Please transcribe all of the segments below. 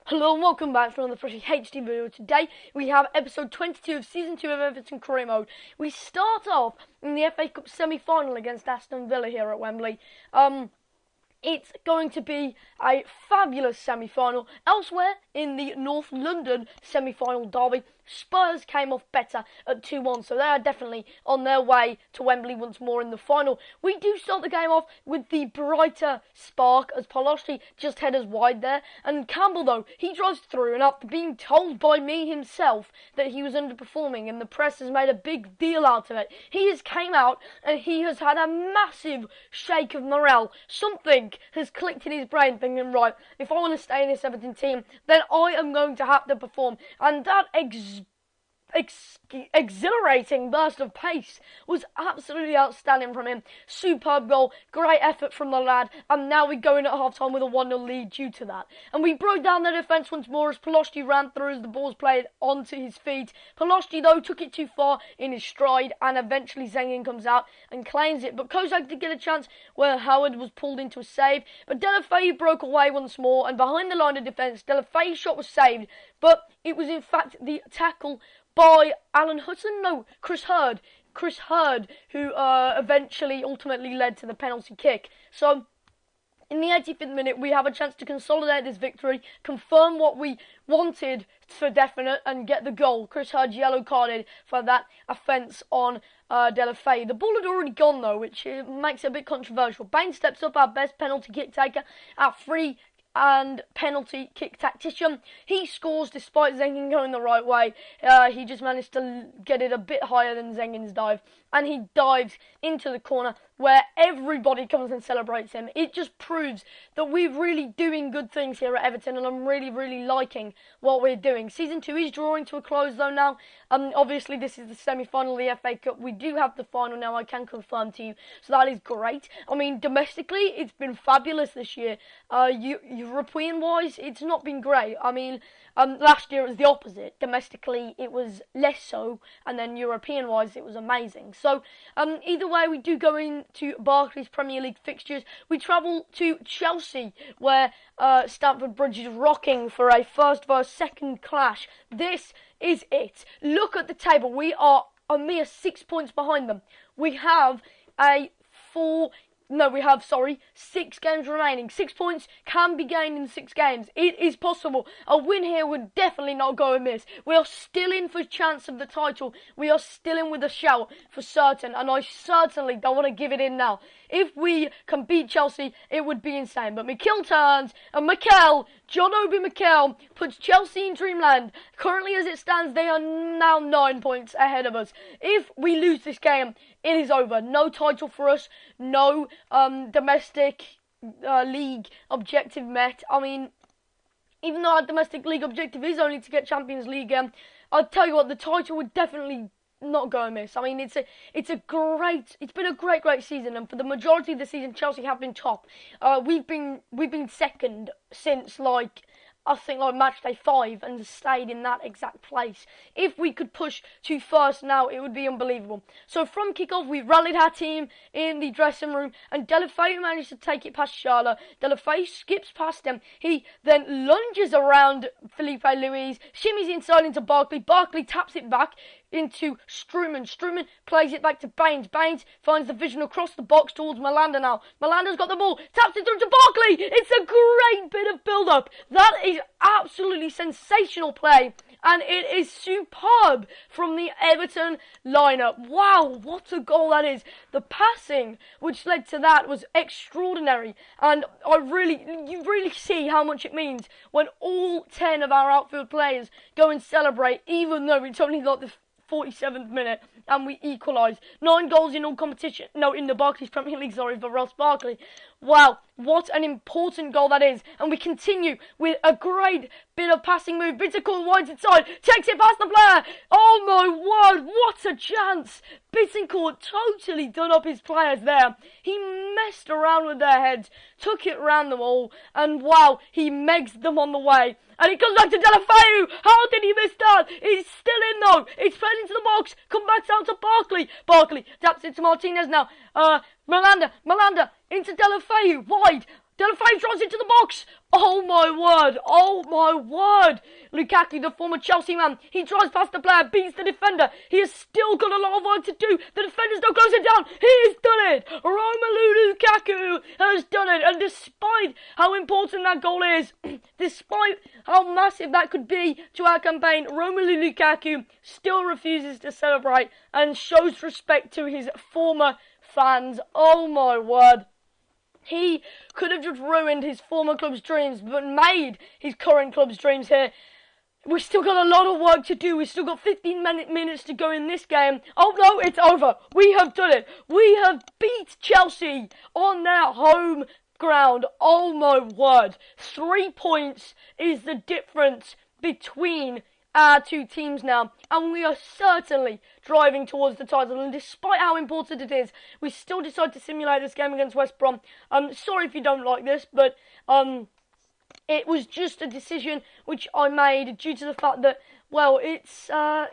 Hello and welcome back to another freshly HD video. Today we have episode 22 of season 2 of Everton career mode. We start off in the FA Cup semi-final against Aston Villa here at Wembley. It's going to be a fabulous semi-final. Elsewhere in the North London semi-final derby, Spurs came off better at 2-1, so they are definitely on their way to Wembley once more in the final. We do start the game off with the brighter spark as Palosti just headers wide there, and Campbell, though, he drives through, and after being told by me himself that he was underperforming and the press has made a big deal out of it, he has came out and he has had a massive shake of morale. Something has clicked in his brain thinking, right, if I want to stay in this Everton team, then I am going to have to perform, and that exhilarating burst of pace was absolutely outstanding from him. Superb goal, great effort from the lad, and now we go in at half-time with a 1-0 lead due to that. And we broke down the defence once more as Palosti ran through as the ball's played onto his feet. Palosti, though, took it too far in his stride, and eventually Zengin comes out and claims it. But Kozak did get a chance where Howard was pulled into a save, but Delafeu broke away once more, and behind the line of defence, Delafeu's shot was saved, but it was in fact the tackle by Alan Hudson? No, Chris Hurd. Chris Hurd, who ultimately led to the penalty kick. So, in the 85th minute, we have a chance to consolidate this victory, confirm what we wanted for definite, and get the goal. Chris Hurd yellow carded for that offence on Delafeu. The ball had already gone, though, which makes it a bit controversial. Bain steps up, our best penalty kick taker, our free and penalty kick tactician. He scores despite Zengin going the right way. He just managed to get it a bit higher than Zengin's dive, and he dives into the corner where everybody comes and celebrates him. It just proves that we're really doing good things here at Everton, and I'm really liking what we're doing. Season 2 is drawing to a close though now. Obviously this is the semi-final of the FA Cup. We do have the final now, I can confirm to you, so that is great. I mean, domestically it's been fabulous this year. European wise it's not been great. I mean, last year it was the opposite. Domestically it was less so, and then European wise it was amazing. So either way, we do go into Barclays Premier League fixtures. We travel to Chelsea, where Stamford Bridge is rocking for a first versus second clash. This is it. Look at the table. We are a mere 6 points behind them. We have 6 games remaining. 6 points can be gained in 6 games. It is possible. A win here would definitely not go amiss. We are still in for a chance of the title. We are still in with a shout for certain, and I certainly don't want to give it in now. If we can beat Chelsea, it would be insane. But Mikel turns, and John Obi Mikel, puts Chelsea in dreamland. Currently, as it stands, they are now 9 points ahead of us. If we lose this game, it is over. No title for us. No domestic league objective met. I mean, even though our domestic league objective is only to get Champions League, I'll tell you what, the title would definitely not go amiss. I mean, it's been a great season, and for the majority of the season, Chelsea have been top. We've been second since I think match day 5 and stayed in that exact place. If we could push to first now, it would be unbelievable. So from kickoff, we rallied our team in the dressing room, and Delafeu managed to take it past Schala. Delafeu skips past him. He then lunges around Felipe Luis, shimmies inside into Barkley. Barkley taps it back into Struman. Struman plays it back to Baines. Baines finds the vision across the box towards Malanda now. Malanda's got the ball, taps it through to Barkley. It's a great bit of build-up. That is absolutely sensational play, and it is superb from the Everton lineup. Wow, what a goal that is. The passing which led to that was extraordinary, and you really see how much it means when all 10 of our outfield players go and celebrate, even though it's only the 47th minute and we equalised. 9 goals in all competition. No, in the Barclays Premier League, sorry, for Ross Barkley. Wow, what an important goal that is. And we continue with a great bit of passing move. Bittencourt winds inside, takes it past the player. Oh my word, what a chance. Bittencourt totally done up his players there. He messed around with their heads, took it round them all, and wow, he megs them on the way. And it comes back to Delafeu. How did he miss that? It's still in though. It's played into the box. Come back down to Barkley. Barkley taps it to Martinez now. Malanda into Delafeu. Wide. Delafave drives into the box. Oh my word. Oh my word. Lukaku, the former Chelsea man, he drives past the player, beats the defender. He has still got a lot of work to do. The defender's not closing down. He has done it. Romelu Lukaku has done it. And despite how important that goal is, despite how massive that could be to our campaign, Romelu Lukaku still refuses to celebrate and shows respect to his former fans. Oh my word. He could have just ruined his former club's dreams, but made his current club's dreams here. We've still got a lot of work to do. We've still got 15 minutes to go in this game. Oh no, it's over. We have done it. We have beat Chelsea on their home ground. Oh my word. 3 points is the difference between our two teams now, and we are certainly driving towards the title. And despite how important it is, we still decide to simulate this game against West Brom. Sorry if you don't like this, but it was just a decision which I made due to the fact that, well, it's a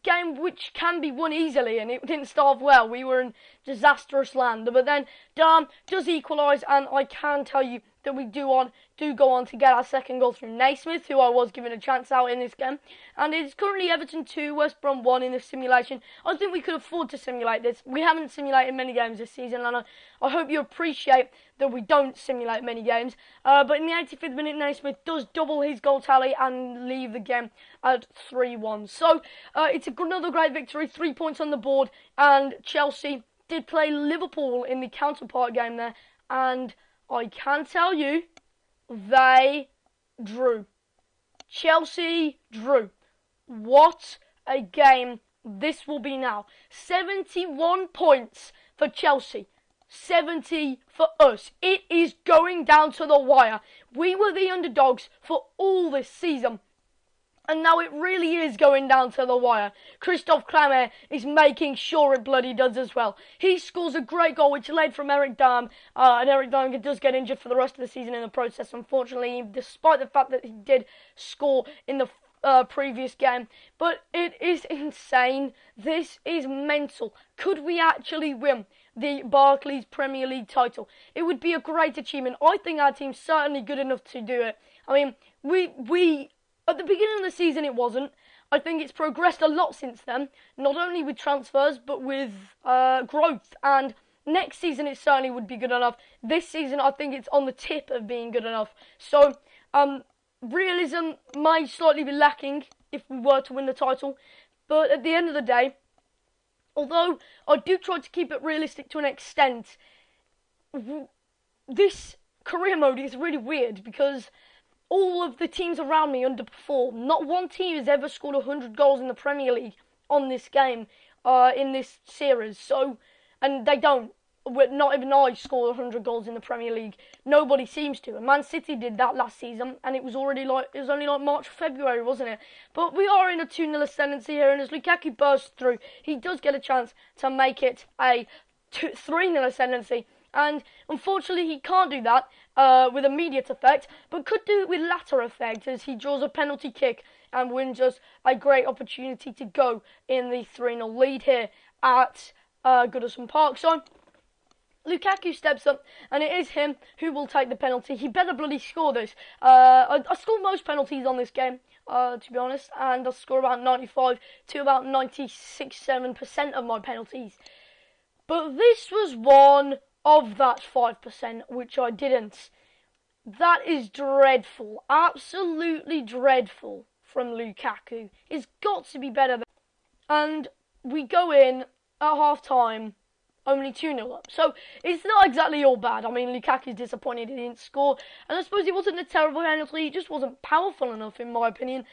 game which can be won easily, and it didn't start well. We were in disastrous land, but then Durham does equalise, and I can tell you that we do go on to get our second goal through Naismith, who I was given a chance out in this game. And it's currently Everton 2, West Brom 1 in this simulation. I think we could afford to simulate this. We haven't simulated many games this season, and I hope you appreciate that we don't simulate many games. But in the 85th minute, Naismith does double his goal tally and leave the game at 3-1. So it's another great victory, 3 points on the board, and Chelsea did play Liverpool in the counterpart game there, and I can tell you, they drew. Chelsea drew. What a game this will be now. 71 points for Chelsea. 70 for us. It is going down to the wire. We were the underdogs for all this season, and now it really is going down to the wire. Christophe Clamé is making sure it bloody does as well. He scores a great goal, which led from Eric Dam, and Eric Dam does get injured for the rest of the season in the process, unfortunately, despite the fact that he did score in the previous game. But it is insane. This is mental. Could we actually win the Barclays Premier League title? It would be a great achievement. I think our team's certainly good enough to do it. I mean, we at the beginning of the season, it wasn't. I think it's progressed a lot since then, not only with transfers, but with growth. And next season, it certainly would be good enough. This season, I think it's on the tip of being good enough. So, realism might slightly be lacking if we were to win the title. But at the end of the day, although I do try to keep it realistic to an extent, this career mode is really weird because all of the teams around me underperform. Not one team has ever scored 100 goals in the Premier League on this game, in this series. So, and they don't. Not even I scored 100 goals in the Premier League. Nobody seems to. And Man City did that last season, and it was only like March, February, wasn't it? But we are in a 2-0 ascendancy here, and as Lukaku bursts through, he does get a chance to make it a 3-0 ascendancy. And unfortunately, he can't do that with immediate effect, but could do it with latter effect as he draws a penalty kick and wins us a great opportunity to go in the 3-0 lead here at Goodison Park. So Lukaku steps up, and it is him who will take the penalty. He better bloody score this. I score most penalties on this game, to be honest, and I score about 95 to about 96-7% of my penalties. But this was one of that 5%, which I didn't. That is dreadful. Absolutely dreadful from Lukaku. It's got to be better than. And we go in at half-time only 2-0 up. So it's not exactly all bad. I mean, Lukaku's disappointed he didn't score. And I suppose it wasn't a terrible penalty. He just wasn't powerful enough, in my opinion.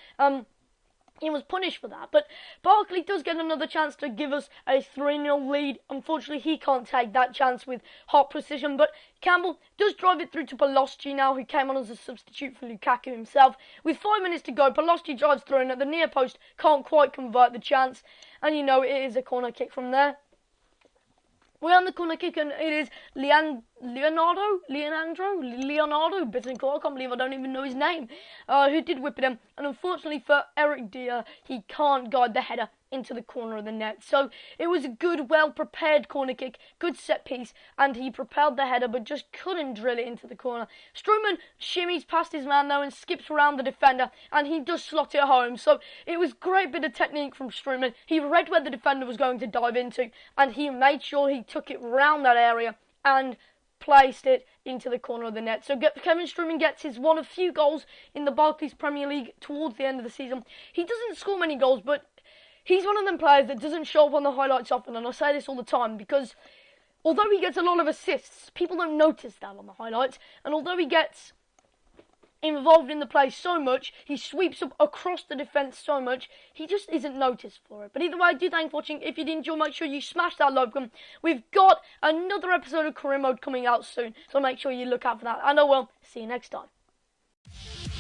He was punished for that. But Barkley does get another chance to give us a 3-0 lead. Unfortunately, he can't take that chance with hot precision. But Campbell does drive it through to Pelostri now, who came on as a substitute for Lukaku himself. With 5 minutes to go, Pelostri drives through and at the near post can't quite convert the chance. And you know, it is a corner kick from there. We're on the corner kick, and it is Leonardo Bittencourt, I can't believe I don't even know his name, who did whip it in. And unfortunately for Eric Dier, he can't guide the header into the corner of the net. So it was a good, well-prepared corner kick, good set piece, and he propelled the header but just couldn't drill it into the corner. Strootman shimmies past his man though and skips around the defender, and he does slot it home. So it was a great bit of technique from Strootman. He read where the defender was going to dive into, and he made sure he took it round that area and placed it into the corner of the net. So Kevin Strootman gets his one of few goals in the Barclays Premier League towards the end of the season. He doesn't score many goals, but he's one of them players that doesn't show up on the highlights often, and I say this all the time because although he gets a lot of assists, people don't notice that on the highlights, and although he gets involved in the play so much, he sweeps up across the defence so much, he just isn't noticed for it. But either way, I do thank you for watching. If you did enjoy, make sure you smash that like button. We've got another episode of Career Mode coming out soon, so make sure you look out for that. And I will see you next time.